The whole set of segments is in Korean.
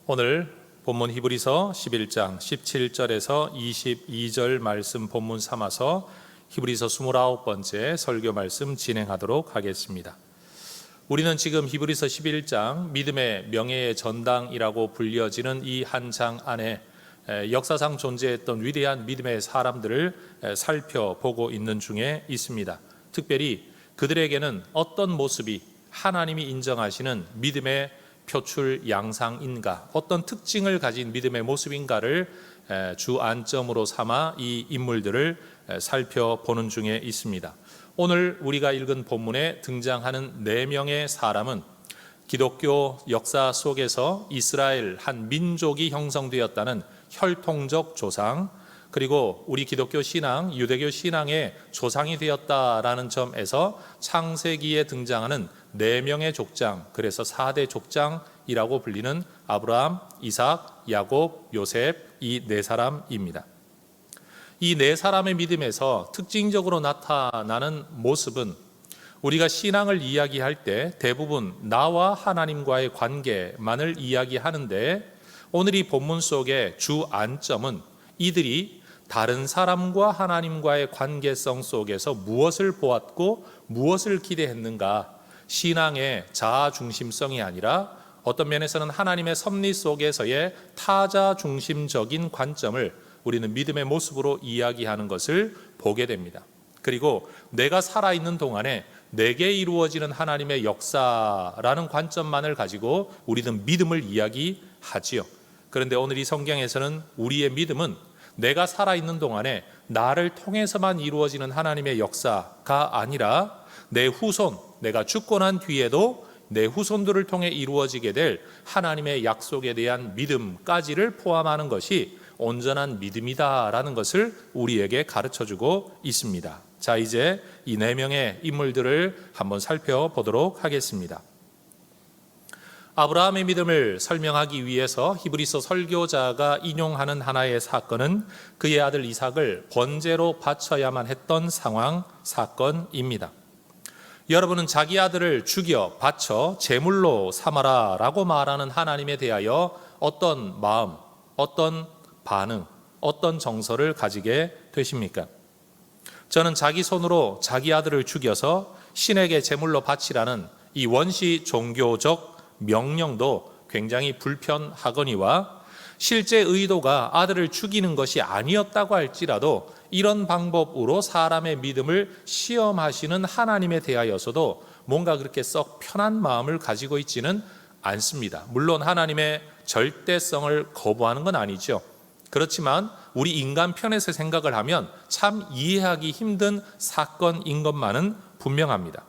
오늘 본문 히브리서 11장 17절에서 22절 말씀 본문 삼아서 히브리서 29번째 설교 말씀 진행하도록 하겠습니다. 우리는 지금 히브리서 11장 믿음의 명예의 전당이라고 불려지는 이 한 장 안에 역사상 존재했던 위대한 믿음의 사람들을 살펴보고 있는 중에 있습니다. 특별히 그들에게는 어떤 모습이 하나님이 인정하시는 믿음의 표출 양상인가, 어떤 특징을 가진 믿음의 모습인가를 주 안점으로 삼아 이 인물들을 살펴보는 중에 있습니다. 오늘 우리가 읽은 본문에 등장하는 4명의 사람은 기독교 역사 속에서 이스라엘 한 민족이 형성되었다는 혈통적 조상, 그리고 우리 기독교 신앙, 유대교 신앙의 조상이 되었다라는 점에서 창세기에 등장하는 4명의 족장, 그래서 4대 족장이라고 불리는 아브라함, 이삭, 야곱, 요셉, 이 4사람입니다. 이 4사람의 믿음에서 특징적으로 나타나는 모습은 우리가 신앙을 이야기할 때 대부분 나와 하나님과의 관계만을 이야기하는데, 오늘 이 본문 속의 주 안점은 이들이 다른 사람과 하나님과의 관계성 속에서 무엇을 보았고 무엇을 기대했는가, 신앙의 자아 중심성이 아니라 어떤 면에서는 하나님의 섭리 속에서의 타자 중심적인 관점을 우리는 믿음의 모습으로 이야기하는 것을 보게 됩니다. 그리고 내가 살아있는 동안에 내게 이루어지는 하나님의 역사라는 관점만을 가지고 우리는 믿음을 이야기하지요. 그런데 오늘 이 성경에서는 우리의 믿음은 내가 살아있는 동안에 나를 통해서만 이루어지는 하나님의 역사가 아니라 내 후손, 내가 죽고 난 뒤에도 내 후손들을 통해 이루어지게 될 하나님의 약속에 대한 믿음까지를 포함하는 것이 온전한 믿음이다라는 것을 우리에게 가르쳐주고 있습니다. 자, 이제 이 4명의 인물들을 한번 살펴보도록 하겠습니다. 아브라함의 믿음을 설명하기 위해서 히브리서 설교자가 인용하는 하나의 사건은 그의 아들 이삭을 번제로 바쳐야만 했던 상황, 사건입니다. 여러분은 자기 아들을 죽여 바쳐 제물로 삼아라 라고 말하는 하나님에 대하여 어떤 마음, 어떤 반응, 어떤 정서를 가지게 되십니까? 저는 자기 손으로 자기 아들을 죽여서 신에게 제물로 바치라는 이 원시 종교적 명령도 굉장히 불편하거니와, 실제 의도가 아들을 죽이는 것이 아니었다고 할지라도 이런 방법으로 사람의 믿음을 시험하시는 하나님에 대하여서도 뭔가 그렇게 썩 편한 마음을 가지고 있지는 않습니다. 물론 하나님의 절대성을 거부하는 건 아니죠. 그렇지만 우리 인간 편에서 생각을 하면 참 이해하기 힘든 사건인 것만은 분명합니다.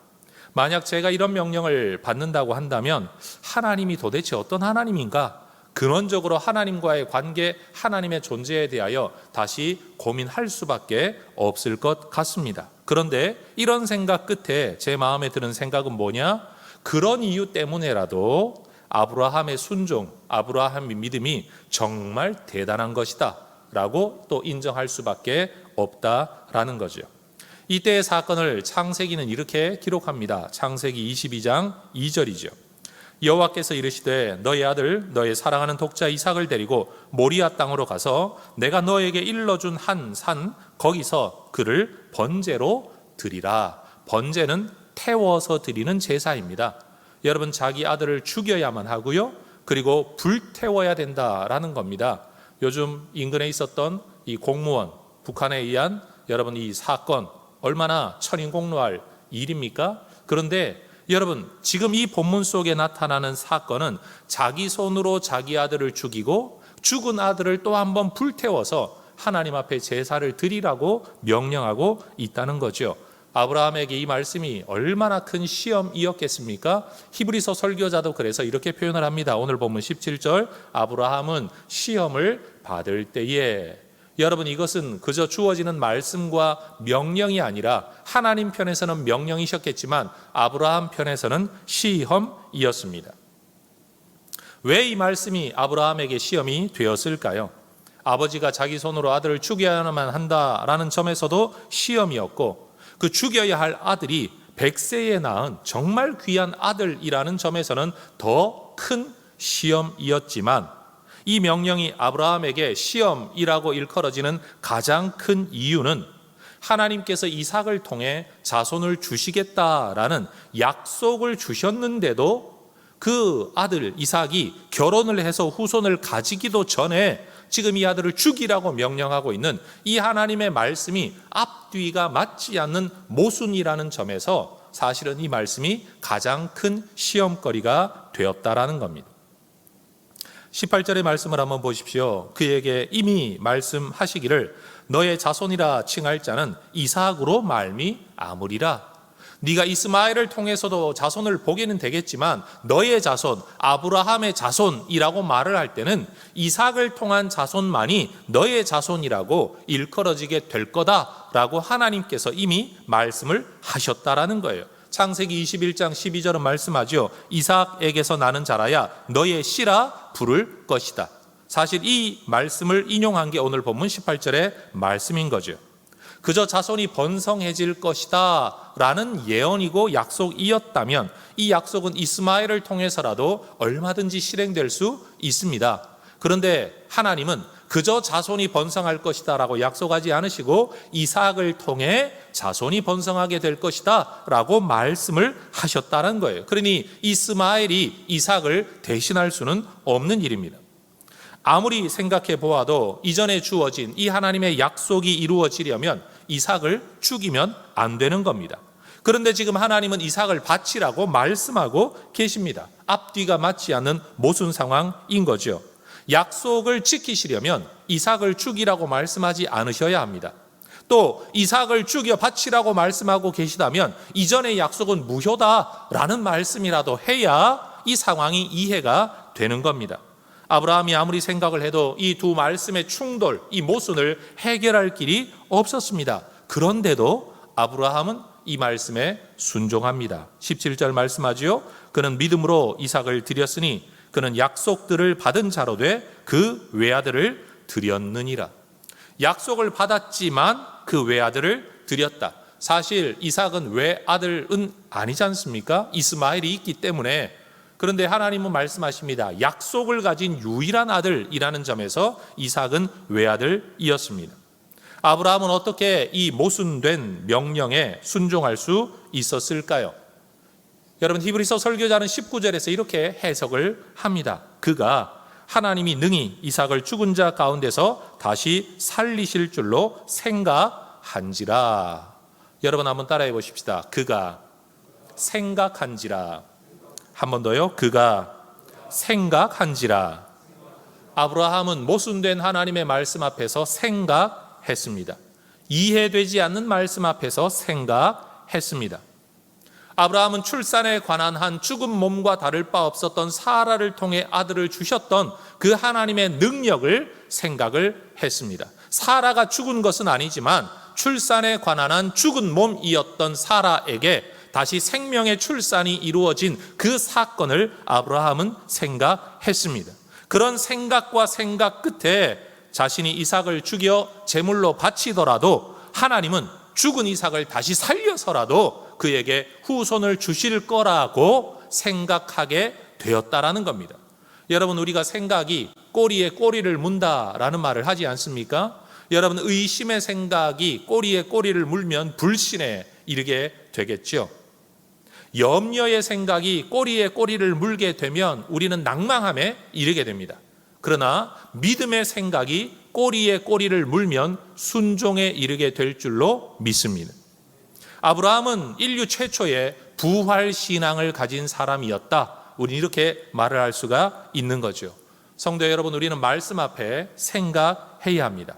만약 제가 이런 명령을 받는다고 한다면 하나님이 도대체 어떤 하나님인가? 근원적으로 하나님과의 관계, 하나님의 존재에 대하여 다시 고민할 수밖에 없을 것 같습니다. 그런데 이런 생각 끝에 제 마음에 드는 생각은 뭐냐? 그런 이유 때문에라도 아브라함의 순종, 아브라함의 믿음이 정말 대단한 것이다 라고 또 인정할 수밖에 없다라는 거죠. 이때의 사건을 창세기는 이렇게 기록합니다. 창세기 22장 2절이죠. 여호와께서 이르시되 너의 아들 너의 사랑하는 독자 이삭을 데리고 모리아 땅으로 가서 내가 너에게 일러준 한 산 거기서 그를 번제로 드리라. 번제는 태워서 드리는 제사입니다. 여러분, 자기 아들을 죽여야만 하고요, 그리고 불태워야 된다라는 겁니다. 요즘 인근에 있었던 이 공무원, 북한에 의한 여러분 이 사건 얼마나 천인공노할 일입니까? 그런데 여러분, 지금 이 본문 속에 나타나는 사건은 자기 손으로 자기 아들을 죽이고 죽은 아들을 또 한 번 불태워서 하나님 앞에 제사를 드리라고 명령하고 있다는 거죠. 아브라함에게 이 말씀이 얼마나 큰 시험이었겠습니까? 히브리서 설교자도 그래서 이렇게 표현을 합니다. 오늘 본문 17절, 아브라함은 시험을 받을 때에. 여러분, 이것은 그저 주어지는 말씀과 명령이 아니라 하나님 편에서는 명령이셨겠지만 아브라함 편에서는 시험이었습니다. 왜 이 말씀이 아브라함에게 시험이 되었을까요? 아버지가 자기 손으로 아들을 죽여야만 한다라는 점에서도 시험이었고, 그 죽여야 할 아들이 100세에 낳은 정말 귀한 아들이라는 점에서는 더 큰 시험이었지만, 이 명령이 아브라함에게 시험이라고 일컬어지는 가장 큰 이유는 하나님께서 이삭을 통해 자손을 주시겠다라는 약속을 주셨는데도 그 아들 이삭이 결혼을 해서 후손을 가지기도 전에 지금 이 아들을 죽이라고 명령하고 있는 이 하나님의 말씀이 앞뒤가 맞지 않는 모순이라는 점에서 사실은 이 말씀이 가장 큰 시험거리가 되었다라는 겁니다. 18절의 말씀을 한번 보십시오. 그에게 이미 말씀하시기를 너의 자손이라 칭할 자는 이삭으로 말미암으리라. 네가 이스마엘을 통해서도 자손을 보게는 되겠지만 너의 자손, 아브라함의 자손이라고 말을 할 때는 이삭을 통한 자손만이 너의 자손이라고 일컬어지게 될 거다라고 하나님께서 이미 말씀을 하셨다라는 거예요. 창세기 21장 12절은 말씀하죠. 이삭에게서 나는 자라야 너의 씨라 부를 것이다. 사실 이 말씀을 인용한 게 오늘 본문 18절의 말씀인 거죠. 그저 자손이 번성해질 것이다 라는 예언이고 약속이었다면 이 약속은 이스마엘을 통해서라도 얼마든지 실행될 수 있습니다. 그런데 하나님은 그저 자손이 번성할 것이다 라고 약속하지 않으시고 이삭을 통해 자손이 번성하게 될 것이다 라고 말씀을 하셨다는 거예요. 그러니 이스마엘이 이삭을 대신할 수는 없는 일입니다. 아무리 생각해 보아도 이전에 주어진 이 하나님의 약속이 이루어지려면 이삭을 죽이면 안 되는 겁니다. 그런데 지금 하나님은 이삭을 바치라고 말씀하고 계십니다. 앞뒤가 맞지 않는 모순 상황인 거죠. 약속을 지키시려면 이삭을 죽이라고 말씀하지 않으셔야 합니다. 또 이삭을 죽여 바치라고 말씀하고 계시다면 이전의 약속은 무효다라는 말씀이라도 해야 이 상황이 이해가 되는 겁니다. 아브라함이 아무리 생각을 해도 이 두 말씀의 충돌, 이 모순을 해결할 길이 없었습니다. 그런데도 아브라함은 이 말씀에 순종합니다. 17절 말씀하지요. 그는 믿음으로 이삭을 드렸으니 그는 약속들을 받은 자로 돼 그 외아들을 드렸느니라. 약속을 받았지만 그 외아들을 드렸다. 사실 이삭은 외아들은 아니지 않습니까? 이스마엘이 있기 때문에. 그런데 하나님은 말씀하십니다. 약속을 가진 유일한 아들이라는 점에서 이삭은 외아들이었습니다. 아브라함은 어떻게 이 모순된 명령에 순종할 수 있었을까요? 여러분, 히브리서 설교자는 19절에서 이렇게 해석을 합니다. 그가 하나님이 능히 이삭을 죽은 자 가운데서 다시 살리실 줄로 생각한지라. 여러분 한번 따라해 보십시다. 그가 생각한지라. 한 번 더요. 그가 생각한지라. 아브라함은 모순된 하나님의 말씀 앞에서 생각했습니다. 이해되지 않는 말씀 앞에서 생각했습니다. 아브라함은 출산에 관한 한 죽은 몸과 다를 바 없었던 사라를 통해 아들을 주셨던 그 하나님의 능력을 생각을 했습니다. 사라가 죽은 것은 아니지만 출산에 관한 한 죽은 몸이었던 사라에게 다시 생명의 출산이 이루어진 그 사건을 아브라함은 생각했습니다. 그런 생각과 생각 끝에 자신이 이삭을 죽여 제물로 바치더라도 하나님은 죽은 이삭을 다시 살려서라도 그에게 후손을 주실 거라고 생각하게 되었다라는 겁니다. 여러분, 우리가 생각이 꼬리에 꼬리를 문다라는 말을 하지 않습니까? 여러분, 의심의 생각이 꼬리에 꼬리를 물면 불신에 이르게 되겠죠. 염려의 생각이 꼬리에 꼬리를 물게 되면 우리는 낭망함에 이르게 됩니다. 그러나 믿음의 생각이 꼬리에 꼬리를 물면 순종에 이르게 될 줄로 믿습니다. 아브라함은 인류 최초의 부활신앙을 가진 사람이었다. 우리는 이렇게 말을 할 수가 있는 거죠. 성도 여러분, 우리는 말씀 앞에 생각해야 합니다.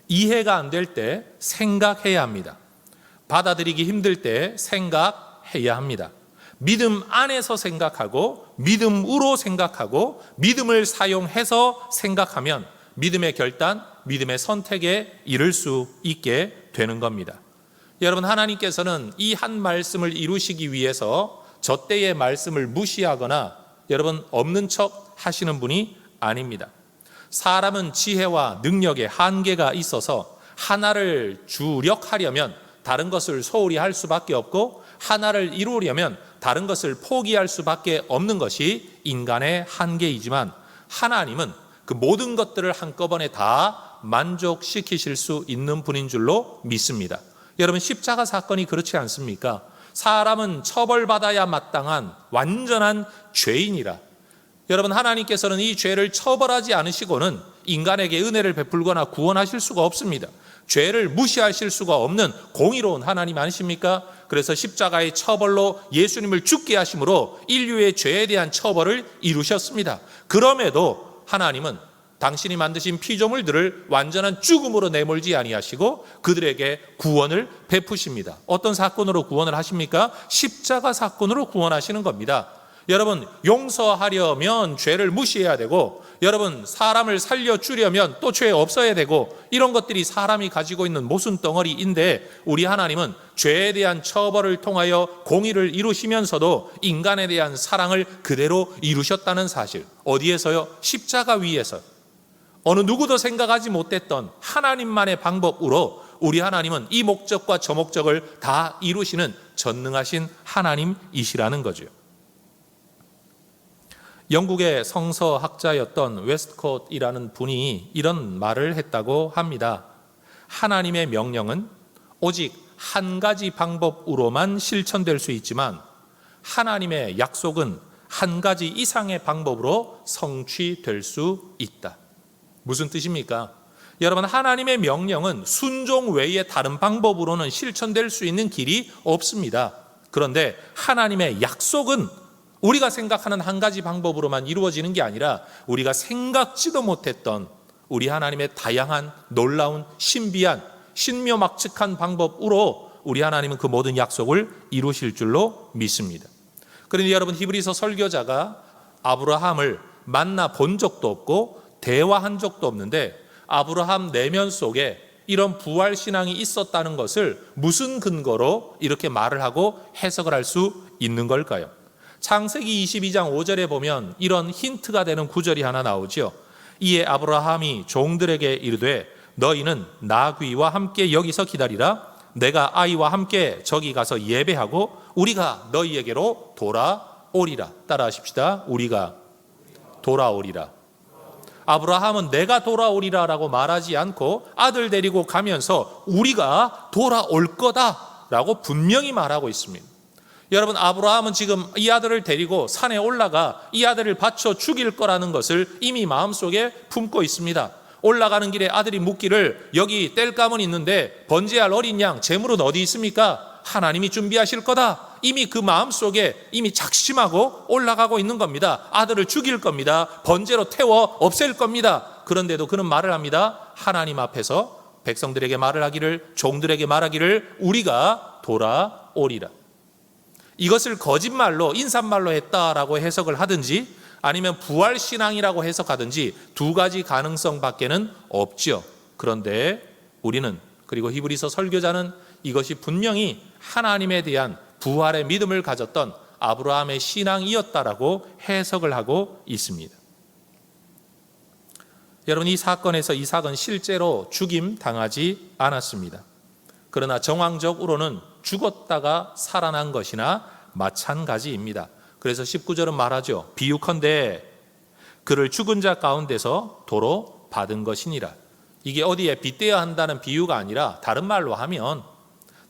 이해가 안 될 때 생각해야 합니다. 받아들이기 힘들 때 생각해야 합니다. 믿음 안에서 생각하고 믿음으로 생각하고 믿음을 사용해서 생각하면 믿음의 결단, 믿음의 선택에 이를 수 있게 되는 겁니다. 여러분, 하나님께서는 이 한 말씀을 이루시기 위해서 저 때의 말씀을 무시하거나 여러분 없는 척 하시는 분이 아닙니다. 사람은 지혜와 능력에 한계가 있어서 하나를 주력하려면 다른 것을 소홀히 할 수밖에 없고 하나를 이루려면 다른 것을 포기할 수밖에 없는 것이 인간의 한계이지만 하나님은 그 모든 것들을 한꺼번에 다 만족시키실 수 있는 분인 줄로 믿습니다. 여러분, 십자가 사건이 그렇지 않습니까? 사람은 처벌받아야 마땅한 완전한 죄인이라, 여러분, 하나님께서는 이 죄를 처벌하지 않으시고는 인간에게 은혜를 베풀거나 구원하실 수가 없습니다. 죄를 무시하실 수가 없는 공의로운 하나님 아니십니까? 그래서 십자가의 처벌로 예수님을 죽게 하심으로 인류의 죄에 대한 처벌을 이루셨습니다. 그럼에도 하나님은 당신이 만드신 피조물들을 완전한 죽음으로 내몰지 아니하시고 그들에게 구원을 베푸십니다. 어떤 사건으로 구원을 하십니까? 십자가 사건으로 구원하시는 겁니다. 여러분, 용서하려면 죄를 무시해야 되고, 여러분, 사람을 살려주려면 또 죄 없어야 되고, 이런 것들이 사람이 가지고 있는 모순덩어리인데, 우리 하나님은 죄에 대한 처벌을 통하여 공의를 이루시면서도 인간에 대한 사랑을 그대로 이루셨다는 사실. 어디에서요? 십자가 위에서. 어느 누구도 생각하지 못했던 하나님만의 방법으로 우리 하나님은 이 목적과 저 목적을 다 이루시는 전능하신 하나님이시라는 거죠. 영국의 성서학자였던 웨스트콧이라는 분이 이런 말을 했다고 합니다. 하나님의 명령은 오직 한 가지 방법으로만 실천될 수 있지만 하나님의 약속은 한 가지 이상의 방법으로 성취될 수 있다. 무슨 뜻입니까? 여러분, 하나님의 명령은 순종 외에 다른 방법으로는 실천될 수 있는 길이 없습니다. 그런데 하나님의 약속은 우리가 생각하는 한 가지 방법으로만 이루어지는 게 아니라 우리가 생각지도 못했던 우리 하나님의 다양한 놀라운 신비한 신묘막측한 방법으로 우리 하나님은 그 모든 약속을 이루실 줄로 믿습니다. 그런데 여러분, 히브리서 설교자가 아브라함을 만나 본 적도 없고 대화한 적도 없는데 아브라함 내면 속에 이런 부활신앙이 있었다는 것을 무슨 근거로 이렇게 말을 하고 해석을 할 수 있는 걸까요? 창세기 22장 5절에 보면 이런 힌트가 되는 구절이 하나 나오죠. 이에 아브라함이 종들에게 이르되 너희는 나귀와 함께 여기서 기다리라. 내가 아이와 함께 저기 가서 예배하고 우리가 너희에게로 돌아오리라. 따라하십시다. 우리가 돌아오리라. 아브라함은 내가 돌아오리라 라고 말하지 않고 아들 데리고 가면서 우리가 돌아올 거다 라고 분명히 말하고 있습니다. 여러분, 아브라함은 지금 이 아들을 데리고 산에 올라가 이 아들을 바쳐 죽일 거라는 것을 이미 마음속에 품고 있습니다. 올라가는 길에 아들이 묻기를 여기 땔감은 있는데 번제할 어린 양 제물은 어디 있습니까? 하나님이 준비하실 거다. 이미 그 마음속에 이미 작심하고 올라가고 있는 겁니다. 아들을 죽일 겁니다. 번제로 태워 없앨 겁니다. 그런데도 그는 말을 합니다. 하나님 앞에서 백성들에게 말을 하기를, 종들에게 말하기를 우리가 돌아오리라. 이것을 거짓말로 인사말로 했다라고 해석을 하든지 아니면 부활신앙이라고 해석하든지 두 가지 가능성 밖에는 없죠. 그런데 우리는, 그리고 히브리서 설교자는 이것이 분명히 하나님에 대한 부활의 믿음을 가졌던 아브라함의 신앙이었다라고 해석을 하고 있습니다. 여러분, 이 사건에서 이삭은 실제로 죽임 당하지 않았습니다. 그러나 정황적으로는 죽었다가 살아난 것이나 마찬가지입니다. 그래서 19절은 말하죠. 비유컨대 그를 죽은 자 가운데서 도로 받은 것이니라. 이게 어디에 빗대야 한다는 비유가 아니라 다른 말로 하면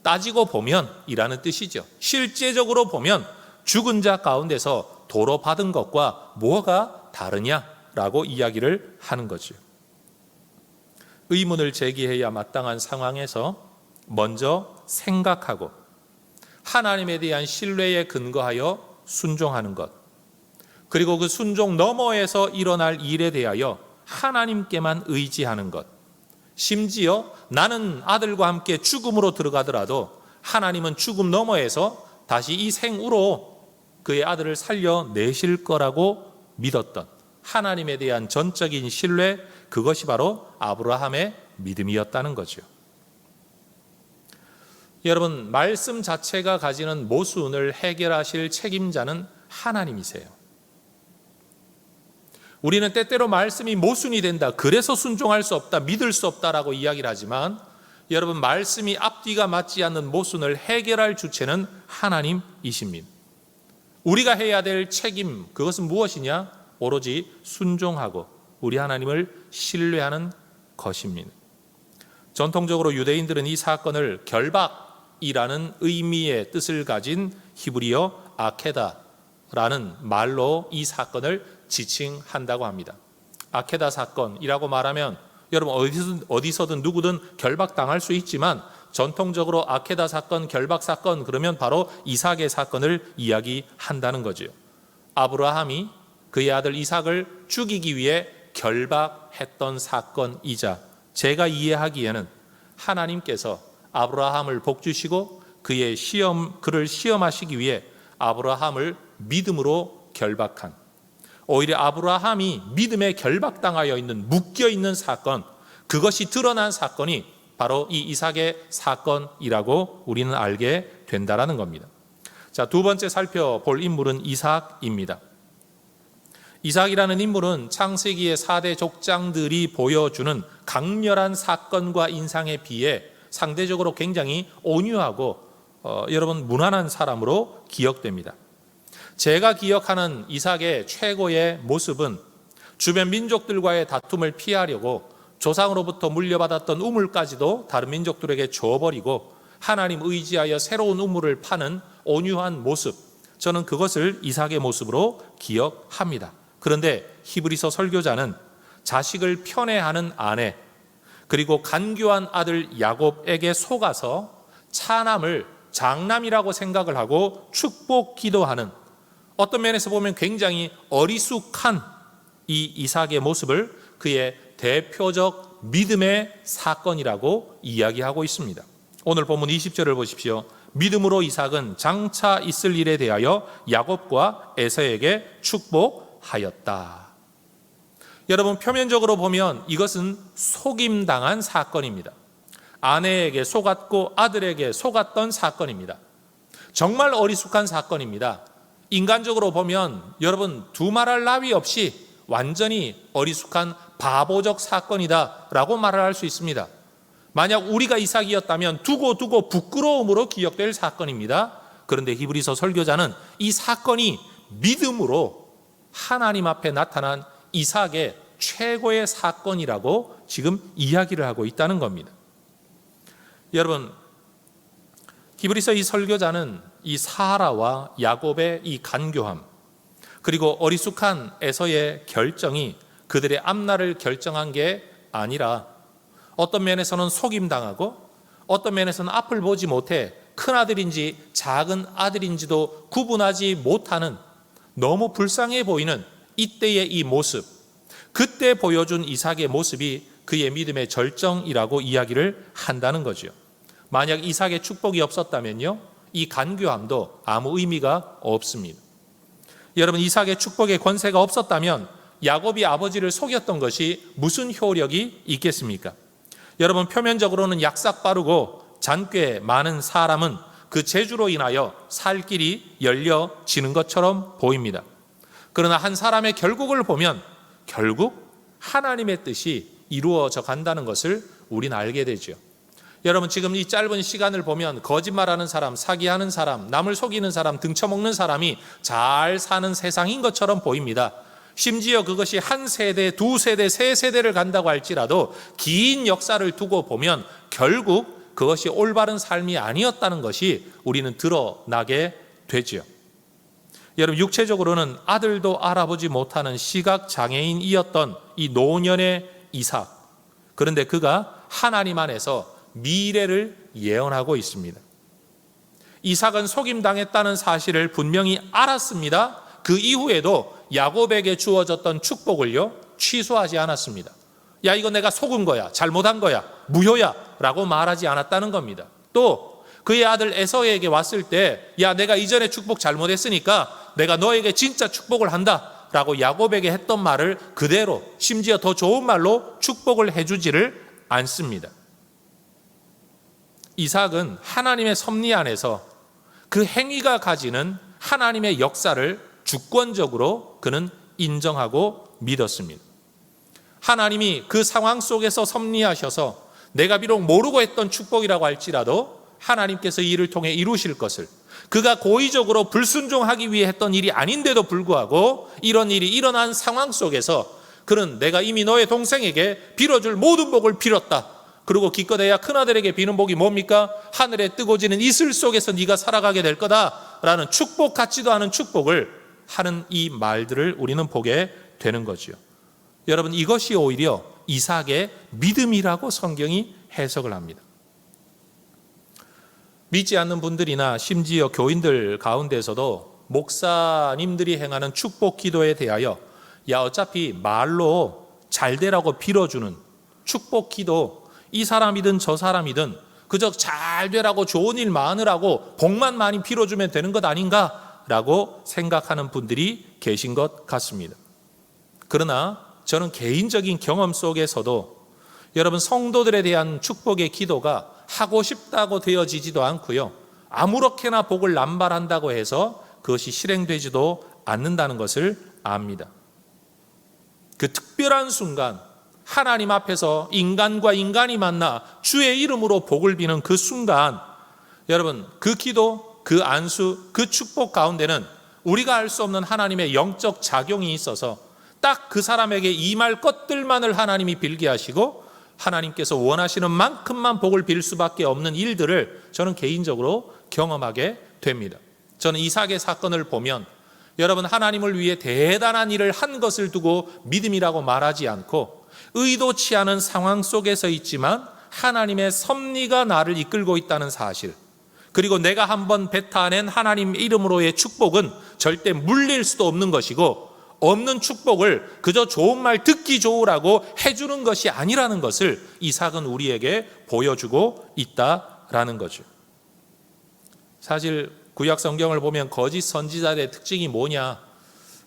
따지고 보면 이라는 뜻이죠. 실제적으로 보면 죽은 자 가운데서 도로 받은 것과 뭐가 다르냐라고 이야기를 하는 거죠. 의문을 제기해야 마땅한 상황에서 먼저 생각하고 하나님에 대한 신뢰에 근거하여 순종하는 것, 그리고 그 순종 너머에서 일어날 일에 대하여 하나님께만 의지하는 것, 심지어 나는 아들과 함께 죽음으로 들어가더라도 하나님은 죽음 너머에서 다시 이 생으로 그의 아들을 살려내실 거라고 믿었던 하나님에 대한 전적인 신뢰, 그것이 바로 아브라함의 믿음이었다는 거죠. 여러분, 말씀 자체가 가지는 모순을 해결하실 책임자는 하나님이세요. 우리는 때때로 말씀이 모순이 된다, 그래서 순종할 수 없다, 믿을 수 없다라고 이야기를 하지만 여러분, 말씀이 앞뒤가 맞지 않는 모순을 해결할 주체는 하나님이십니다. 우리가 해야 될 책임, 그것은 무엇이냐? 오로지 순종하고 우리 하나님을 신뢰하는 것입니다. 전통적으로 유대인들은 이 사건을 결박이라는 의미의 뜻을 가진 히브리어 아케다라는 말로 이 사건을 지칭한다고 합니다. 아케다 사건이라고 말하면 여러분 어디서든 누구든 결박당할 수 있지만 전통적으로 아케다 사건, 결박 사건 그러면 바로 이삭의 사건을 이야기한다는 거죠. 아브라함이 그의 아들 이삭을 죽이기 위해 결박했던 사건이자 제가 이해하기에는 하나님께서 아브라함을 복주시고 그를 시험하시기 위해 아브라함을 믿음으로 결박한, 오히려 아브라함이 믿음에 결박당하여 있는, 묶여 있는 사건, 그것이 드러난 사건이 바로 이 이삭의 사건이라고 우리는 알게 된다라는 겁니다. 자, 두 번째 살펴볼 인물은 이삭입니다. 이삭이라는 인물은 창세기의 4대 족장들이 보여주는 강렬한 사건과 인상에 비해 상대적으로 굉장히 온유하고 여러분 무난한 사람으로 기억됩니다. 제가 기억하는 이삭의 최고의 모습은 주변 민족들과의 다툼을 피하려고 조상으로부터 물려받았던 우물까지도 다른 민족들에게 줘버리고 하나님 의지하여 새로운 우물을 파는 온유한 모습, 저는 그것을 이삭의 모습으로 기억합니다. 그런데 히브리서 설교자는 자식을 편애하는 아내 그리고 간교한 아들 야곱에게 속아서 차남을 장남이라고 생각을 하고 축복 기도하는, 어떤 면에서 보면 굉장히 어리숙한 이 이삭의 모습을 그의 대표적 믿음의 사건이라고 이야기하고 있습니다. 오늘 본문 20절을 보십시오. 믿음으로 이삭은 장차 있을 일에 대하여 야곱과 에서에게 축복하였다. 여러분, 표면적으로 보면 이것은 속임당한 사건입니다. 아내에게 속았고 아들에게 속았던 사건입니다. 정말 어리숙한 사건입니다. 인간적으로 보면 여러분 두말할 나위 없이 완전히 어리숙한 바보적 사건이다라고 말을 할 수 있습니다. 만약 우리가 이삭이었다면 두고 부끄러움으로 기억될 사건입니다. 그런데 히브리서 설교자는 이 사건이 믿음으로 하나님 앞에 나타난 이삭의 최고의 사건이라고 지금 이야기를 하고 있다는 겁니다. 여러분, 히브리서 이 설교자는 이 사라와 야곱의 이 간교함, 그리고 어리숙한 에서의 결정이 그들의 앞날을 결정한 게 아니라 어떤 면에서는 속임당하고 어떤 면에서는 앞을 보지 못해 큰아들인지 작은 아들인지도 구분하지 못하는 너무 불쌍해 보이는 이때의 이 모습, 그때 보여준 이삭의 모습이 그의 믿음의 절정이라고 이야기를 한다는 거죠. 만약 이삭의 축복이 없었다면요, 이 간교함도 아무 의미가 없습니다. 여러분, 이삭의 축복의 권세가 없었다면 야곱이 아버지를 속였던 것이 무슨 효력이 있겠습니까? 여러분, 표면적으로는 약삭 빠르고 잔꾀 많은 사람은 그 재주로 인하여 살 길이 열려지는 것처럼 보입니다. 그러나 한 사람의 결국을 보면 결국 하나님의 뜻이 이루어져 간다는 것을 우리는 알게 되죠. 여러분, 지금 이 짧은 시간을 보면 거짓말하는 사람, 사기하는 사람, 남을 속이는 사람, 등쳐먹는 사람이 잘 사는 세상인 것처럼 보입니다. 심지어 그것이 한 세대, 두 세대, 세 세대를 간다고 할지라도 긴 역사를 두고 보면 결국 그것이 올바른 삶이 아니었다는 것이 우리는 드러나게 되죠. 여러분, 육체적으로는 아들도 알아보지 못하는 시각장애인이었던 이 노년의 이삭, 그런데 그가 하나님 안에서 미래를 예언하고 있습니다. 이삭은 속임당했다는 사실을 분명히 알았습니다. 그 이후에도 야곱에게 주어졌던 축복을요 취소하지 않았습니다. 야, 이거 내가 속은 거야, 잘못한 거야, 무효야 라고 말하지 않았다는 겁니다. 또 그의 아들 에서에게 왔을 때, 야, 내가 이전에 축복 잘못했으니까 내가 너에게 진짜 축복을 한다 라고 야곱에게 했던 말을 그대로, 심지어 더 좋은 말로 축복을 해주지를 않습니다. 이삭은 하나님의 섭리 안에서 그 행위가 가지는 하나님의 역사를 주권적으로 그는 인정하고 믿었습니다. 하나님이 그 상황 속에서 섭리하셔서 내가 비록 모르고 했던 축복이라고 할지라도 하나님께서 이를 통해 이루실 것을, 그가 고의적으로 불순종하기 위해 했던 일이 아닌데도 불구하고 이런 일이 일어난 상황 속에서 그는 내가 이미 너의 동생에게 빌어줄 모든 복을 빌었다. 그리고 기껏해야 큰아들에게 비는 복이 뭡니까? 하늘에 뜨고 지는 이슬 속에서 네가 살아가게 될 거다라는 축복 같지도 않은 축복을 하는 이 말들을 우리는 보게 되는 거죠. 여러분, 이것이 오히려 이삭의 믿음이라고 성경이 해석을 합니다. 믿지 않는 분들이나 심지어 교인들 가운데서도 목사님들이 행하는 축복 기도에 대하여 어차피 말로 잘 되라고 빌어주는 축복 기도, 이 사람이든 저 사람이든 그저 잘 되라고 좋은 일 많으라고 복만 많이 빌어주면 되는 것 아닌가라고 생각하는 분들이 계신 것 같습니다. 그러나 저는 개인적인 경험 속에서도 여러분, 성도들에 대한 축복의 기도가 하고 싶다고 되어지지도 않고요, 아무렇게나 복을 남발한다고 해서 그것이 실행되지도 않는다는 것을 압니다. 그 특별한 순간 하나님 앞에서 인간과 인간이 만나 주의 이름으로 복을 비는 그 순간, 여러분, 그 기도, 그 안수, 그 축복 가운데는 우리가 알 수 없는 하나님의 영적 작용이 있어서 딱 그 사람에게 임할 것들만을 하나님이 빌게 하시고 하나님께서 원하시는 만큼만 복을 빌 수밖에 없는 일들을 저는 개인적으로 경험하게 됩니다. 저는 이삭의 사건을 보면 여러분, 하나님을 위해 대단한 일을 한 것을 두고 믿음이라고 말하지 않고 의도치 않은 상황 속에서 있지만 하나님의 섭리가 나를 이끌고 있다는 사실, 그리고 내가 한번 뱉어낸 하나님 이름으로의 축복은 절대 물릴 수도 없는 것이고 없는 축복을 그저 좋은 말 듣기 좋으라고 해주는 것이 아니라는 것을 이삭은 우리에게 보여주고 있다라는 거죠. 사실 구약 성경을 보면 거짓 선지자들의 특징이 뭐냐,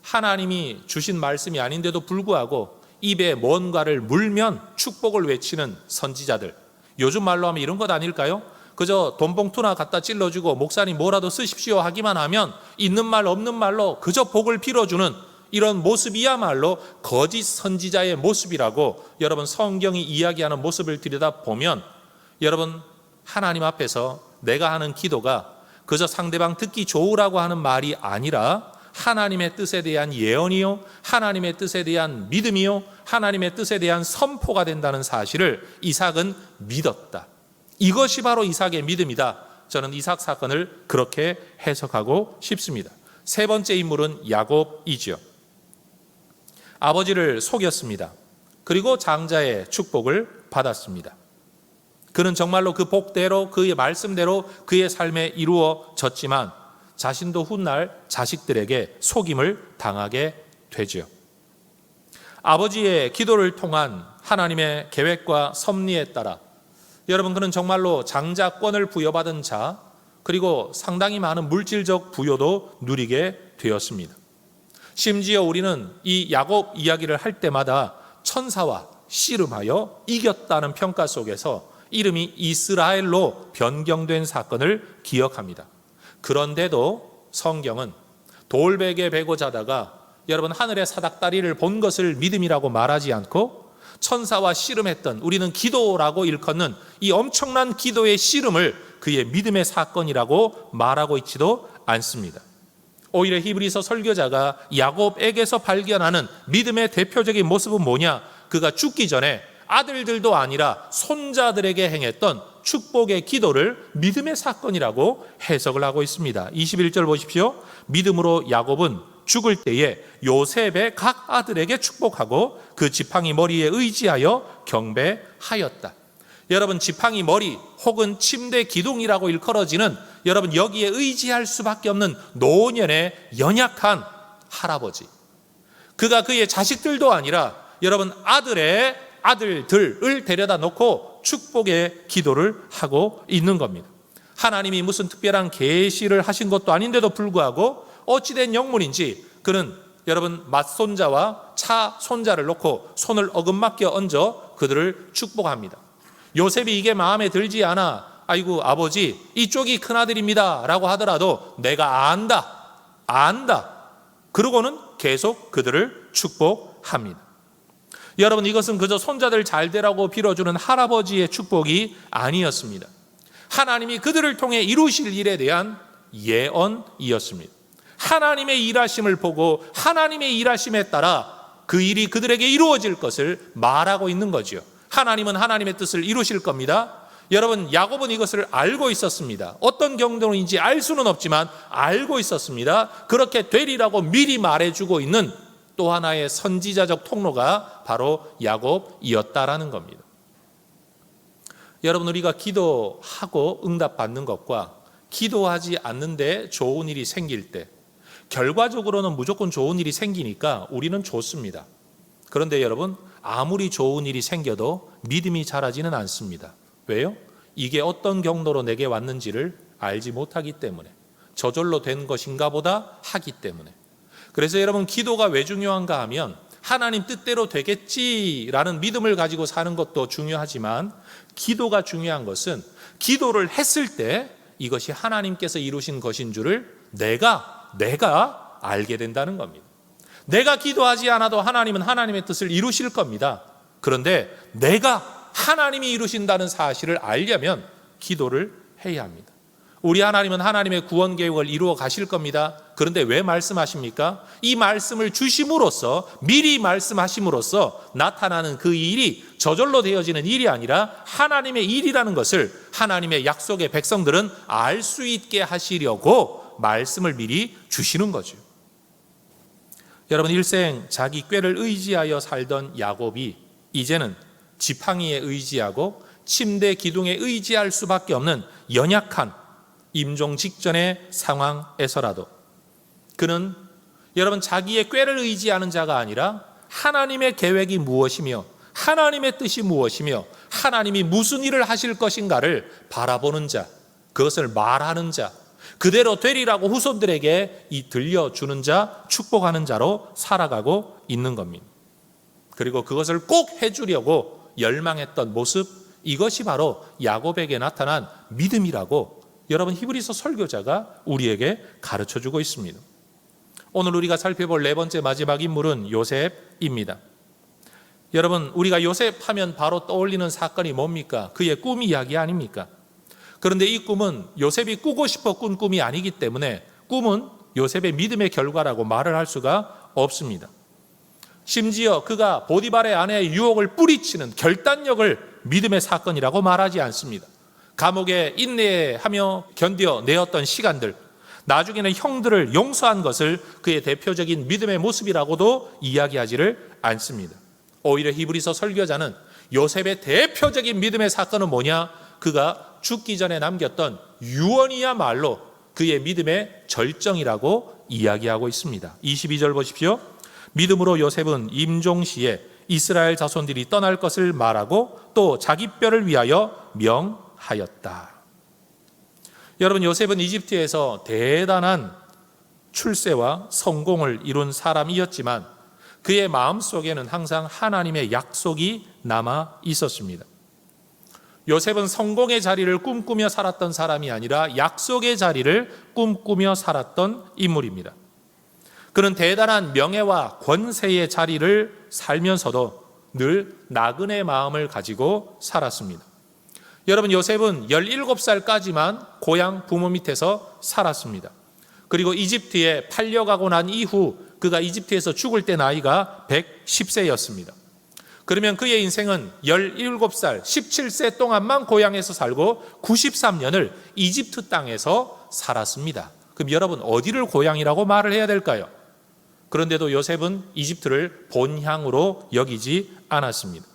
하나님이 주신 말씀이 아닌데도 불구하고 입에 뭔가를 물면 축복을 외치는 선지자들, 요즘 말로 하면 이런 것 아닐까요? 그저 돈봉투나 갖다 찔러주고 목사님 뭐라도 쓰십시오 하기만 하면 있는 말 없는 말로 그저 복을 빌어주는 이런 모습이야말로 거짓 선지자의 모습이라고 여러분, 성경이 이야기하는 모습을 들여다보면 여러분, 하나님 앞에서 내가 하는 기도가 그저 상대방 듣기 좋으라고 하는 말이 아니라 하나님의 뜻에 대한 예언이요, 하나님의 뜻에 대한 믿음이요, 하나님의 뜻에 대한 선포가 된다는 사실을 이삭은 믿었다. 이것이 바로 이삭의 믿음이다. 저는 이삭 사건을 그렇게 해석하고 싶습니다. 세 번째 인물은 야곱이지요. 아버지를 속였습니다. 그리고 장자의 축복을 받았습니다. 그는 정말로 그 복대로, 그의 말씀대로 그의 삶에 이루어졌지만 자신도 훗날 자식들에게 속임을 당하게 되죠. 아버지의 기도를 통한 하나님의 계획과 섭리에 따라 여러분, 그는 정말로 장자권을 부여받은 자, 그리고 상당히 많은 물질적 부여도 누리게 되었습니다. 심지어 우리는 이 야곱 이야기를 할 때마다 천사와 씨름하여 이겼다는 평가 속에서 이름이 이스라엘로 변경된 사건을 기억합니다. 그런데도 성경은 돌베개 베고 자다가 여러분, 하늘의 사닥다리를 본 것을 믿음이라고 말하지 않고 천사와 씨름했던, 우리는 기도라고 일컫는 이 엄청난 기도의 씨름을 그의 믿음의 사건이라고 말하고 있지도 않습니다. 오히려 히브리서 설교자가 야곱에게서 발견하는 믿음의 대표적인 모습은 뭐냐? 그가 죽기 전에 아들들도 아니라 손자들에게 행했던 축복의 기도를 믿음의 사건이라고 해석을 하고 있습니다. 21절 보십시오. 믿음으로 야곱은 죽을 때에 요셉의 각 아들에게 축복하고 그 지팡이 머리에 의지하여 경배하였다. 여러분, 지팡이 머리 혹은 침대 기둥이라고 일컬어지는 여러분, 여기에 의지할 수밖에 없는 노년의 연약한 할아버지, 그가 그의 자식들도 아니라 여러분, 아들의 아들들을 데려다 놓고 축복의 기도를 하고 있는 겁니다. 하나님이 무슨 특별한 계시를 하신 것도 아닌데도 불구하고 어찌된 영문인지 그는 여러분, 맏손자와 차손자를 놓고 손을 어긋맞게 얹어 그들을 축복합니다. 요셉이 이게 마음에 들지 않아 아이고 아버지 이쪽이 큰아들입니다 라고 하더라도 내가 안다 그러고는 계속 그들을 축복합니다. 여러분, 이것은 그저 손자들 잘 되라고 빌어주는 할아버지의 축복이 아니었습니다. 하나님이 그들을 통해 이루실 일에 대한 예언이었습니다. 하나님의 일하심을 보고 하나님의 일하심에 따라 그 일이 그들에게 이루어질 것을 말하고 있는 거죠. 하나님은 하나님의 뜻을 이루실 겁니다. 여러분, 야곱은 이것을 알고 있었습니다. 어떤 경로인지 알 수는 없지만 알고 있었습니다. 그렇게 되리라고 미리 말해주고 있는 또 하나의 선지자적 통로가 바로 야곱이었다라는 겁니다. 여러분, 우리가 기도하고 응답받는 것과 기도하지 않는데 좋은 일이 생길 때 결과적으로는 무조건 좋은 일이 생기니까 우리는 좋습니다. 그런데 여러분, 아무리 좋은 일이 생겨도 믿음이 자라지는 않습니다. 왜요? 이게 어떤 경로로 내게 왔는지를 알지 못하기 때문에, 저절로 된 것인가 보다 하기 때문에. 그래서 여러분, 기도가 왜 중요한가 하면 하나님 뜻대로 되겠지라는 믿음을 가지고 사는 것도 중요하지만, 기도가 중요한 것은 기도를 했을 때 이것이 하나님께서 이루신 것인 줄을 내가 알게 된다는 겁니다. 내가 기도하지 않아도 하나님은 하나님의 뜻을 이루실 겁니다. 그런데 내가 하나님이 이루신다는 사실을 알려면 기도를 해야 합니다. 우리 하나님은 하나님의 구원 계획을 이루어 가실 겁니다. 그런데 왜 말씀하십니까? 이 말씀을 주심으로써, 미리 말씀하심으로써 나타나는 그 일이 저절로 되어지는 일이 아니라 하나님의 일이라는 것을 하나님의 약속의 백성들은 알 수 있게 하시려고 말씀을 미리 주시는 거죠. 여러분, 일생 자기 꾀를 의지하여 살던 야곱이 이제는 지팡이에 의지하고 침대 기둥에 의지할 수밖에 없는 연약한 임종 직전의 상황에서라도 그는 여러분, 자기의 꾀를 의지하는 자가 아니라 하나님의 계획이 무엇이며 하나님의 뜻이 무엇이며 하나님이 무슨 일을 하실 것인가를 바라보는 자, 그것을 말하는 자, 그대로 되리라고 후손들에게 들려주는 자, 축복하는 자로 살아가고 있는 겁니다. 그리고 그것을 꼭 해주려고 열망했던 모습, 이것이 바로 야곱에게 나타난 믿음이라고 여러분, 히브리서 설교자가 우리에게 가르쳐주고 있습니다. 오늘 우리가 살펴볼 네 번째 마지막 인물은 요셉입니다. 여러분, 우리가 요셉 하면 바로 떠올리는 사건이 뭡니까? 그의 꿈 이야기 아닙니까? 그런데 이 꿈은 요셉이 꾸고 싶어 꾼 꿈이 아니기 때문에 꿈은 요셉의 믿음의 결과라고 말을 할 수가 없습니다. 심지어 그가 보디발의 아내의 유혹을 뿌리치는 결단력을 믿음의 사건이라고 말하지 않습니다. 감옥에 인내하며 견뎌내었던 시간들, 나중에는 형들을 용서한 것을 그의 대표적인 믿음의 모습이라고도 이야기하지를 않습니다. 오히려 히브리서 설교자는 요셉의 대표적인 믿음의 사건은 뭐냐? 그가 죽기 전에 남겼던 유언이야말로 그의 믿음의 절정이라고 이야기하고 있습니다. 22절 보십시오. 믿음으로 요셉은 임종시에 이스라엘 자손들이 떠날 것을 말하고 또 자기 뼈를 위하여 명하였다. 여러분, 요셉은 이집트에서 대단한 출세와 성공을 이룬 사람이었지만 그의 마음속에는 항상 하나님의 약속이 남아 있었습니다. 요셉은 성공의 자리를 꿈꾸며 살았던 사람이 아니라 약속의 자리를 꿈꾸며 살았던 인물입니다. 그는 대단한 명예와 권세의 자리를 살면서도 늘 나그네 마음을 가지고 살았습니다. 여러분, 요셉은 17살까지만 고향 부모 밑에서 살았습니다. 그리고 이집트에 팔려가고 난 이후 그가 이집트에서 죽을 때 나이가 110세였습니다. 그러면 그의 인생은 17살, 17세 동안만 고향에서 살고 93년을 이집트 땅에서 살았습니다. 그럼 여러분, 어디를 고향이라고 말을 해야 될까요? 그런데도 요셉은 이집트를 본향으로 여기지 않았습니다.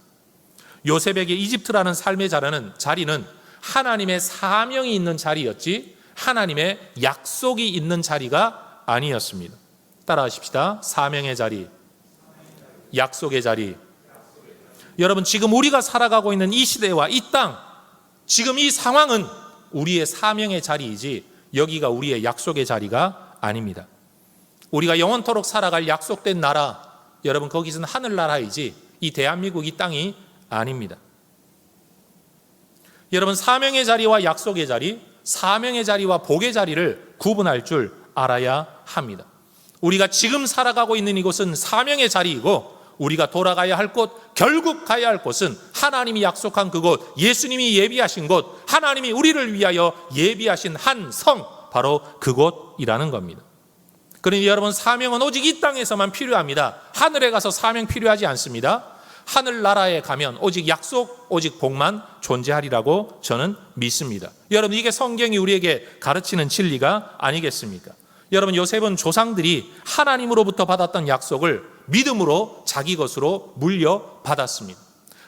요셉에게 이집트라는 삶의 자리는 하나님의 사명이 있는 자리였지 하나님의 약속이 있는 자리가 아니었습니다. 따라하십시다. 사명의 자리, 약속의 자리. 여러분, 지금 우리가 살아가고 있는 이 시대와 이 땅, 지금 이 상황은 우리의 사명의 자리이지 여기가 우리의 약속의 자리가 아닙니다. 우리가 영원토록 살아갈 약속된 나라, 여러분, 거기서는 하늘나라이지 이 대한민국 이 땅이 아닙니다. 여러분, 사명의 자리와 약속의 자리, 사명의 자리와 복의 자리를 구분할 줄 알아야 합니다. 우리가 지금 살아가고 있는 이곳은 사명의 자리이고 우리가 돌아가야 할 곳, 결국 가야 할 곳은 하나님이 약속한 그곳, 예수님이 예비하신 곳, 하나님이 우리를 위하여 예비하신 한 성, 바로 그곳이라는 겁니다. 그러니 여러분, 사명은 오직 이 땅에서만 필요합니다. 하늘에 가서 사명 필요하지 않습니다. 하늘나라에 가면 오직 약속, 오직 복만 존재하리라고 저는 믿습니다. 여러분, 이게 성경이 우리에게 가르치는 진리가 아니겠습니까? 여러분, 요셉은 조상들이 하나님으로부터 받았던 약속을 믿음으로 자기 것으로 물려받았습니다.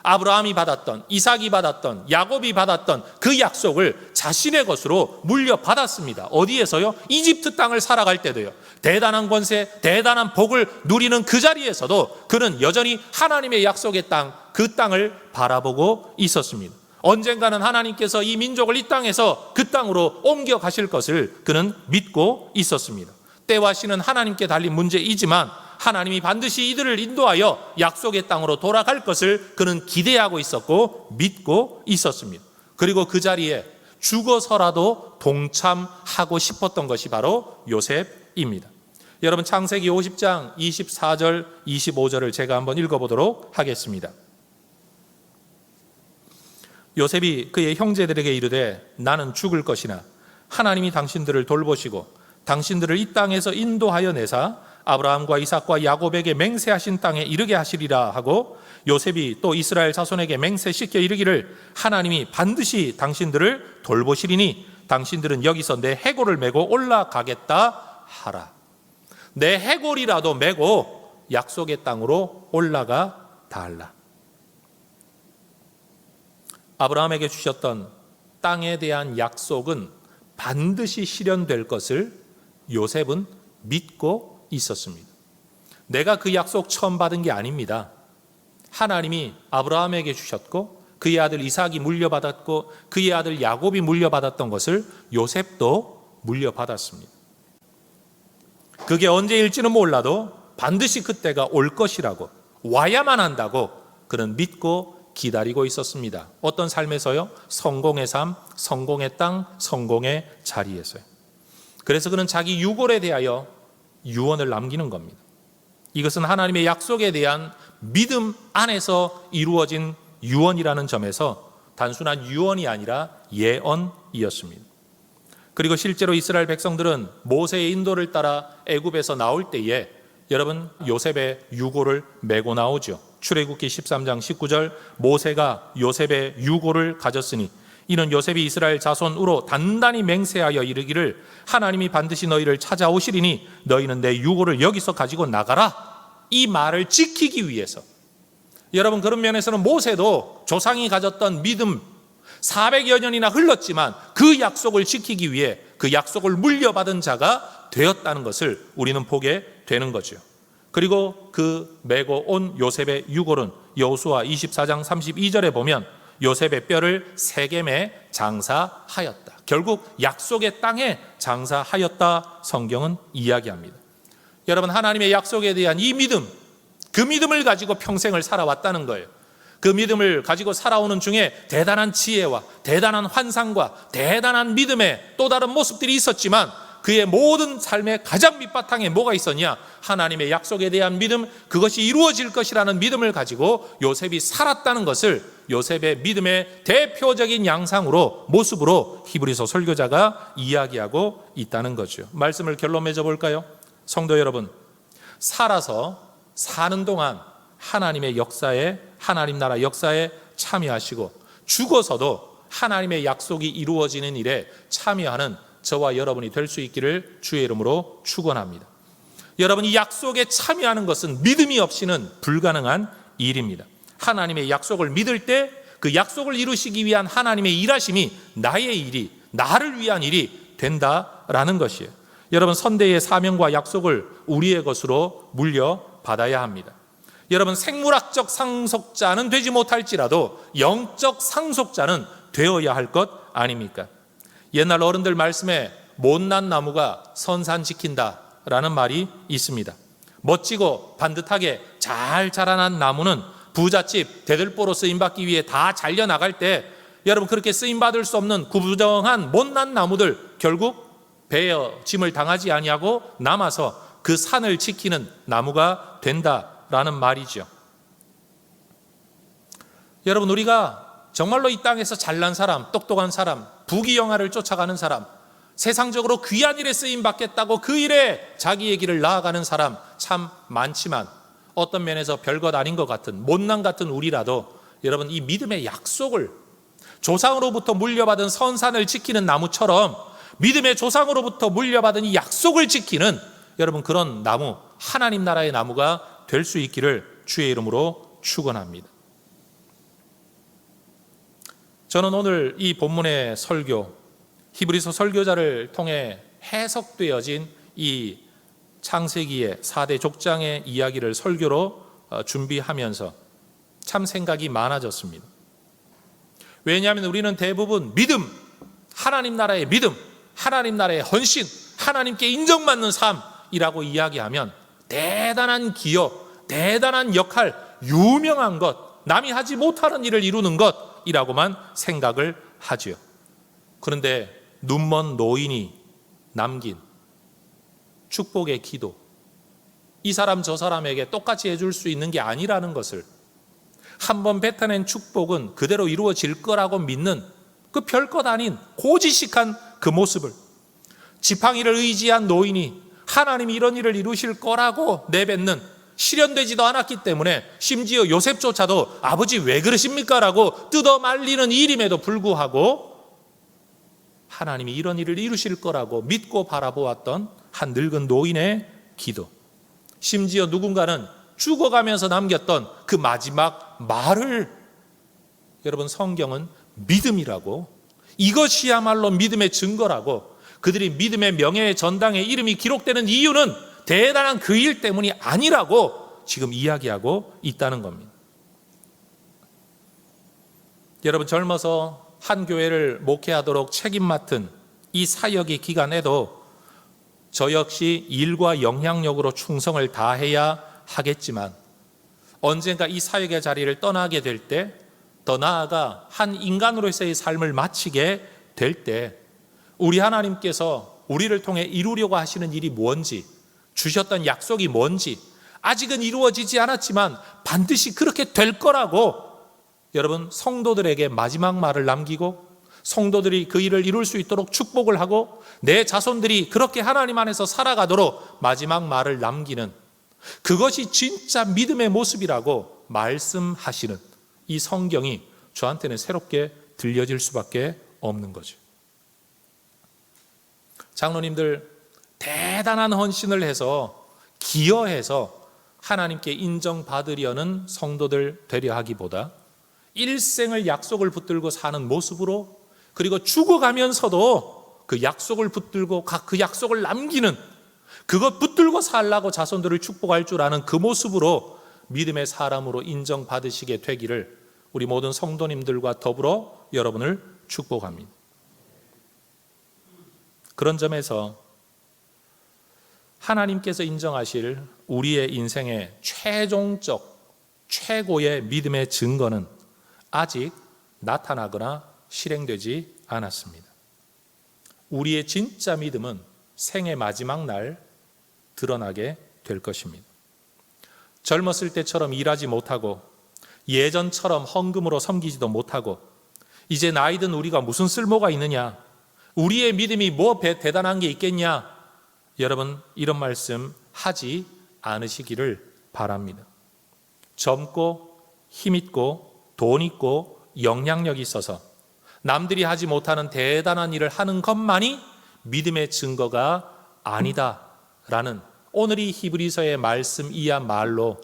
아브라함이 받았던, 이삭이 받았던, 야곱이 받았던 그 약속을 자신의 것으로 물려받았습니다. 어디에서요? 이집트 땅을 살아갈 때도요. 대단한 권세, 대단한 복을 누리는 그 자리에서도 그는 여전히 하나님의 약속의 땅, 그 땅을 바라보고 있었습니다. 언젠가는 하나님께서 이 민족을 이 땅에서 그 땅으로 옮겨 가실 것을 그는 믿고 있었습니다. 때와 시는 하나님께 달린 문제이지만 하나님이 반드시 이들을 인도하여 약속의 땅으로 돌아갈 것을 그는 기대하고 있었고 믿고 있었습니다. 그리고 그 자리에 죽어서라도 동참하고 싶었던 것이 바로 요셉입니다. 여러분, 창세기 50장 24절 25절을 제가 한번 읽어보도록 하겠습니다. 요셉이 그의 형제들에게 이르되 나는 죽을 것이나 하나님이 당신들을 돌보시고 당신들을 이 땅에서 인도하여 내사 아브라함과 이삭과 야곱에게 맹세하신 땅에 이르게 하시리라 하고, 요셉이 또 이스라엘 자손에게 맹세시켜 이르기를 하나님이 반드시 당신들을 돌보시리니 당신들은 여기서 내 해골을 메고 올라가겠다 하라. 내 해골이라도 메고 약속의 땅으로 올라가 달라. 아브라함에게 주셨던 땅에 대한 약속은 반드시 실현될 것을 요셉은 믿고 있었습니다. 내가 그 약속 처음 받은 게 아닙니다. 하나님이 아브라함에게 주셨고 그의 아들 이삭이 물려받았고 그의 아들 야곱이 물려받았던 것을 요셉도 물려받았습니다. 그게 언제일지는 몰라도 반드시 그때가 올 것이라고, 와야만 한다고 그는 믿고 기다리고 있었습니다. 어떤 삶에서요? 성공의 삶, 성공의 땅, 성공의 자리에서요. 그래서 그는 자기 유골에 대하여 유언을 남기는 겁니다. 이것은 하나님의 약속에 대한 믿음 안에서 이루어진 유언이라는 점에서 단순한 유언이 아니라 예언이었습니다. 그리고 실제로 이스라엘 백성들은 모세의 인도를 따라 애굽에서 나올 때에 여러분, 요셉의 유골을 메고 나오죠. 출애굽기 13장 19절, 모세가 요셉의 유골을 가졌으니 이는 요셉이 이스라엘 자손으로 단단히 맹세하여 이르기를 하나님이 반드시 너희를 찾아오시리니 너희는 내 유골을 여기서 가지고 나가라, 이 말을 지키기 위해서. 여러분, 그런 면에서는 모세도 조상이 가졌던 믿음 400여 년이나 흘렀지만 그 약속을 지키기 위해 그 약속을 물려받은 자가 되었다는 것을 우리는 보게 되는 거죠. 그리고 그 메고 온 요셉의 유골은 여호수아 24장 32절에 보면 요셉의 뼈를 세겜에 장사하였다. 결국 약속의 땅에 장사하였다 성경은 이야기합니다. 여러분, 하나님의 약속에 대한 이 믿음, 그 믿음을 가지고 평생을 살아왔다는 거예요. 그 믿음을 가지고 살아오는 중에 대단한 지혜와 대단한 환상과 대단한 믿음의 또 다른 모습들이 있었지만 그의 모든 삶의 가장 밑바탕에 뭐가 있었냐? 하나님의 약속에 대한 믿음, 그것이 이루어질 것이라는 믿음을 가지고 요셉이 살았다는 것을 요셉의 믿음의 대표적인 양상으로, 모습으로 히브리서 설교자가 이야기하고 있다는 거죠. 말씀을 결론 맺어 볼까요? 성도 여러분, 살아서 사는 동안 하나님의 역사에, 하나님 나라 역사에 참여하시고 죽어서도 하나님의 약속이 이루어지는 일에 참여하는 저와 여러분이 될 수 있기를 주의 이름으로 축원합니다. 여러분, 이 약속에 참여하는 것은 믿음이 없이는 불가능한 일입니다. 하나님의 약속을 믿을 때 그 약속을 이루시기 위한 하나님의 일하심이 나의 일이, 나를 위한 일이 된다라는 것이에요. 여러분, 선대의 사명과 약속을 우리의 것으로 물려받아야 합니다. 여러분, 생물학적 상속자는 되지 못할지라도 영적 상속자는 되어야 할 것 아닙니까? 옛날 어른들 말씀에 못난 나무가 선산 지킨다라는 말이 있습니다. 멋지고 반듯하게 잘 자라난 나무는 부잣집 대들보로 쓰임받기 위해 다 잘려나갈 때 여러분, 그렇게 쓰임받을 수 없는 구부정한 못난 나무들 결국 베어 짐을 당하지 아니하고 남아서 그 산을 지키는 나무가 된다라는 말이죠. 여러분, 우리가 정말로 이 땅에서 잘난 사람, 똑똑한 사람, 부귀영화를 쫓아가는 사람, 세상적으로 귀한 일에 쓰임 받겠다고 그 일에 자기의 길을 나아가는 사람 참 많지만 어떤 면에서 별것 아닌 것 같은 못난 같은 우리라도 여러분 이 믿음의 약속을 조상으로부터 물려받은 선산을 지키는 나무처럼 믿음의 조상으로부터 물려받은 이 약속을 지키는 여러분 그런 나무, 하나님 나라의 나무가 될 수 있기를 주의 이름으로 축원합니다. 저는 오늘 이 본문의 설교, 히브리서 설교자를 통해 해석되어진 이 창세기의 4대 족장의 이야기를 설교로 준비하면서 참 생각이 많아졌습니다. 왜냐하면 우리는 대부분 믿음, 하나님 나라의 믿음, 하나님 나라의 헌신, 하나님께 인정받는 삶이라고 이야기하면 대단한 기여, 대단한 역할, 유명한 것, 남이 하지 못하는 일을 이루는 것이라고만 생각을 하지요. 그런데 눈먼 노인이 남긴 축복의 기도, 이 사람 저 사람에게 똑같이 해줄 수 있는 게 아니라는 것을, 한번 뱉어낸 축복은 그대로 이루어질 거라고 믿는 그 별것 아닌 고지식한 그 모습을, 지팡이를 의지한 노인이 하나님이 이런 일을 이루실 거라고 내뱉는, 실현되지도 않았기 때문에 심지어 요셉조차도 아버지 왜 그러십니까? 라고 뜯어 말리는 일임에도 불구하고 하나님이 이런 일을 이루실 거라고 믿고 바라보았던 한 늙은 노인의 기도, 심지어 누군가는 죽어가면서 남겼던 그 마지막 말을 여러분 성경은 믿음이라고, 이것이야말로 믿음의 증거라고, 그들이 믿음의 명예의 전당에 이름이 기록되는 이유는 대단한 그 일 때문이 아니라고 지금 이야기하고 있다는 겁니다. 여러분 젊어서 한 교회를 목회하도록 책임 맡은 이 사역의 기간에도 저 역시 일과 영향력으로 충성을 다해야 하겠지만 언젠가 이 사역의 자리를 떠나게 될 때, 더 나아가 한 인간으로서의 삶을 마치게 될 때 우리 하나님께서 우리를 통해 이루려고 하시는 일이 뭔지, 주셨던 약속이 뭔지, 아직은 이루어지지 않았지만 반드시 그렇게 될 거라고 여러분 성도들에게 마지막 말을 남기고 성도들이 그 일을 이룰 수 있도록 축복을 하고 내 자손들이 그렇게 하나님 안에서 살아가도록 마지막 말을 남기는, 그것이 진짜 믿음의 모습이라고 말씀하시는 이 성경이 저한테는 새롭게 들려질 수밖에 없는 거죠. 장로님들 대단한 헌신을 해서 기여해서 하나님께 인정받으려는 성도들 되려 하기보다 일생을 약속을 붙들고 사는 모습으로, 그리고 죽어가면서도 그 약속을 붙들고 그 약속을 남기는, 그것 붙들고 살라고 자손들을 축복할 줄 아는 그 모습으로 믿음의 사람으로 인정받으시게 되기를 우리 모든 성도님들과 더불어 여러분을 축복합니다. 그런 점에서 하나님께서 인정하실 우리의 인생의 최종적 최고의 믿음의 증거는 아직 나타나거나 실행되지 않았습니다. 우리의 진짜 믿음은 생의 마지막 날 드러나게 될 것입니다. 젊었을 때처럼 일하지 못하고 예전처럼 헌금으로 섬기지도 못하고 이제 나이 든 우리가 무슨 쓸모가 있느냐, 우리의 믿음이 뭐 대단한 게 있겠냐, 여러분 이런 말씀 하지 않으시기를 바랍니다. 젊고 힘있고 돈 있고 영향력이 있어서 남들이 하지 못하는 대단한 일을 하는 것만이 믿음의 증거가 아니다라는 오늘 이 히브리서의 말씀이야말로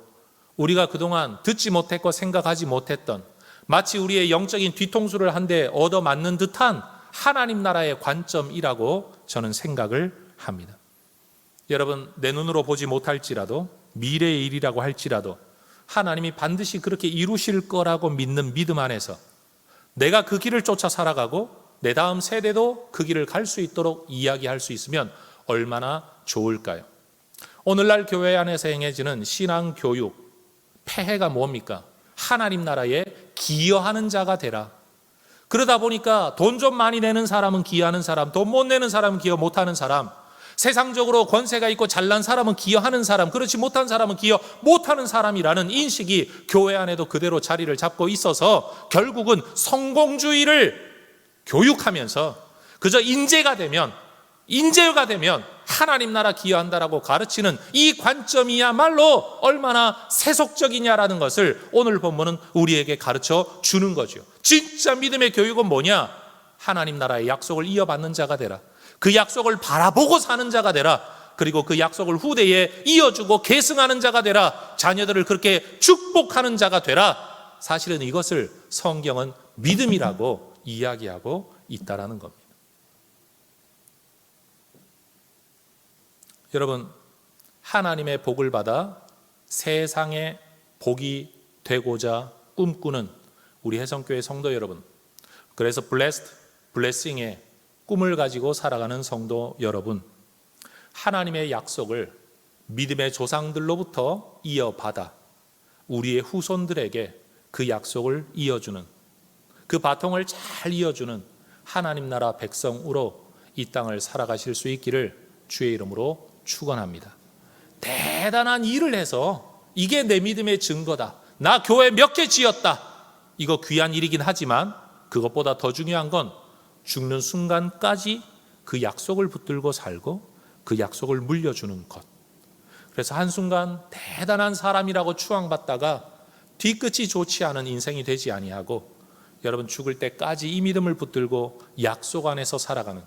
우리가 그동안 듣지 못했고 생각하지 못했던, 마치 우리의 영적인 뒤통수를 한 대 얻어맞는 듯한 하나님 나라의 관점이라고 저는 생각을 합니다. 여러분 내 눈으로 보지 못할지라도, 미래의 일이라고 할지라도 하나님이 반드시 그렇게 이루실 거라고 믿는 믿음 안에서 내가 그 길을 쫓아 살아가고 내 다음 세대도 그 길을 갈 수 있도록 이야기할 수 있으면 얼마나 좋을까요? 오늘날 교회 안에서 행해지는 신앙교육 폐해가 뭡니까? 하나님 나라에 기여하는 자가 되라. 그러다 보니까 돈 좀 많이 내는 사람은 기여하는 사람, 돈 못 내는 사람은 기여 못하는 사람, 세상적으로 권세가 있고 잘난 사람은 기여하는 사람, 그렇지 못한 사람은 기여 못하는 사람이라는 인식이 교회 안에도 그대로 자리를 잡고 있어서 결국은 성공주의를 교육하면서 그저 인재가 되면 인재가 되면 하나님 나라 기여한다라고 가르치는 이 관점이야말로 얼마나 세속적이냐라는 것을 오늘 본문은 우리에게 가르쳐 주는 거죠. 진짜 믿음의 교육은 뭐냐? 하나님 나라의 약속을 이어받는 자가 되라. 그 약속을 바라보고 사는 자가 되라. 그리고 그 약속을 후대에 이어주고 계승하는 자가 되라. 자녀들을 그렇게 축복하는 자가 되라. 사실은 이것을 성경은 믿음이라고 이야기하고 있다라는 겁니다. 여러분, 하나님의 복을 받아 세상의 복이 되고자 꿈꾸는 우리 혜성교회 성도 여러분, 그래서 블레싱의 꿈을 가지고 살아가는 성도 여러분, 하나님의 약속을 믿음의 조상들로부터 이어받아 우리의 후손들에게 그 약속을 이어주는, 그 바통을 잘 이어주는 하나님 나라 백성으로 이 땅을 살아가실 수 있기를 주의 이름으로 축원합니다. 대단한 일을 해서 이게 내 믿음의 증거다, 나 교회 몇 개 지었다, 이거 귀한 일이긴 하지만 그것보다 더 중요한 건 죽는 순간까지 그 약속을 붙들고 살고 그 약속을 물려주는 것. 그래서 한순간 대단한 사람이라고 추앙받다가 뒤끝이 좋지 않은 인생이 되지 아니하고 여러분 죽을 때까지 이 믿음을 붙들고 약속 안에서 살아가는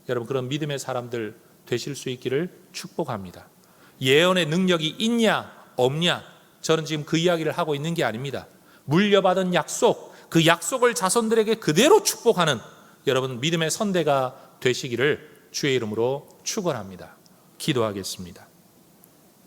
여러분 그런 믿음의 사람들 되실 수 있기를 축복합니다. 예언의 능력이 있냐 없냐, 저는 지금 그 이야기를 하고 있는 게 아닙니다. 물려받은 약속, 그 약속을 자손들에게 그대로 축복하는 여러분 믿음의 선대가 되시기를 주의 이름으로 축원합니다. 기도하겠습니다.